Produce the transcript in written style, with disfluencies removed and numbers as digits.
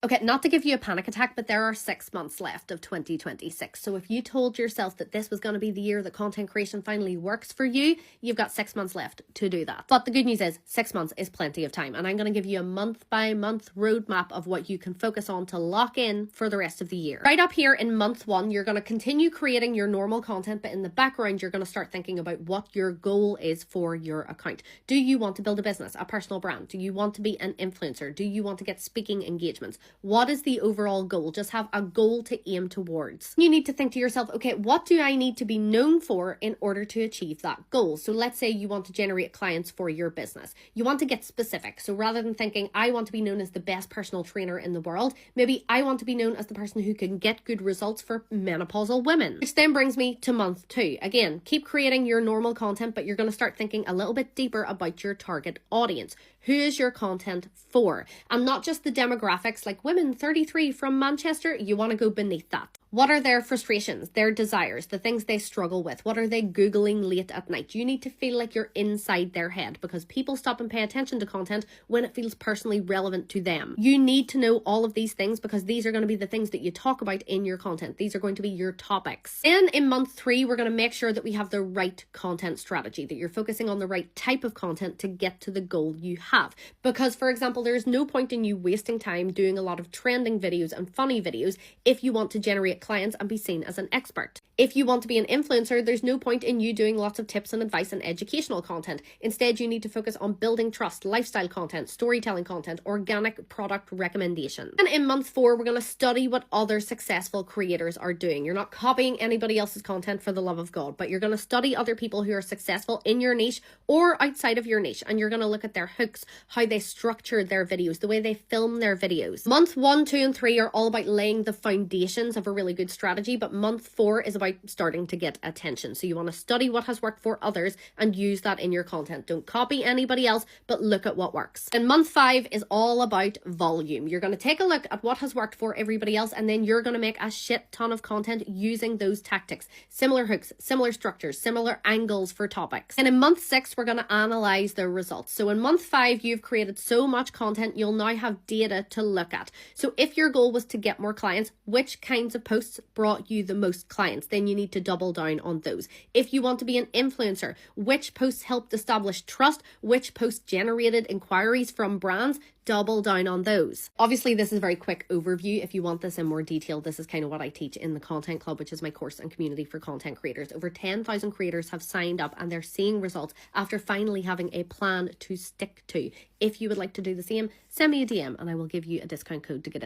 Okay, not to give you a panic attack, but there are 6 months left of 2026. So if you told yourself that this was going to be the year that content creation finally works for you, you've got 6 months left to do that. But the good news is 6 months is plenty of time. And I'm going to give you a month by month roadmap of what you can focus on to lock in for the rest of the year. Right up here in month 1, you're going to continue creating your normal content, but in the background, you're going to start thinking about what your goal is for your account. Do you want to build a business, a personal brand? Do you want to be an influencer? Do you want to get speaking engagements? What is the overall goal? Just have a goal to aim towards. You need to think to yourself, okay, what do I need to be known for in order to achieve that goal? So let's say you want to generate clients for your business. You want to get specific. So rather than thinking, I want to be known as the best personal trainer in the world, maybe I want to be known as the person who can get good results for menopausal women. Which then brings me to month 2. Again, keep creating your normal content, but you're going to start thinking a little bit deeper about your target audience. Who is your content for? And not just the demographics like women 33 from Manchester. You want to go beneath that. What are their frustrations, their desires, the things they struggle with? What are they Googling late at night? You need to feel like you're inside their head, because people stop and pay attention to content when it feels personally relevant to them. You need to know all of these things, because these are going to be the things that you talk about in your content. These are going to be your topics. And in month 3, we're going to make sure that we have the right content strategy, that you're focusing on the right type of content to get to the goal you have. Because, for example, there's no point in you wasting time doing a lot of trending videos and funny videos if you want to generate clients and be seen as an expert. If you want to be an influencer, there's no point in you doing lots of tips and advice and educational content. Instead, you need to focus on building trust, lifestyle content, storytelling content, organic product recommendations. And in month 4, we're going to study what other successful creators are doing. You're not copying anybody else's content for the love of God, but you're going to study other people who are successful in your niche or outside of your niche, and you're going to look at their hooks, how they structure their videos, the way they film their videos. Month 1, 2, and 3 are all about laying the foundations of a really good strategy, but month 4 is about starting to get attention. So you want to study what has worked for others and use that in your content. Don't copy anybody else, but look at what works. And month 5 is all about volume. You're going to take a look at what has worked for everybody else, and then you're going to make a shit ton of content using those tactics. Similar hooks, similar structures, similar angles for topics. And in month 6, we're going to analyze the results. So in month 5, you've created so much content, you'll now have data to look at. So if your goal was to get more clients, which kinds of posts brought you the most clients? Then you need to double down on those. If you want to be an influencer, which posts helped establish trust? Which posts generated inquiries from brands? Double down on those. Obviously, this is a very quick overview. If you want this in more detail, this is kind of what I teach in the Content Club, which is my course and community for content creators. Over 10,000 creators have signed up, and they're seeing results after finally having a plan to stick to. If you would like to do the same, send me a DM and I will give you a discount code to get it.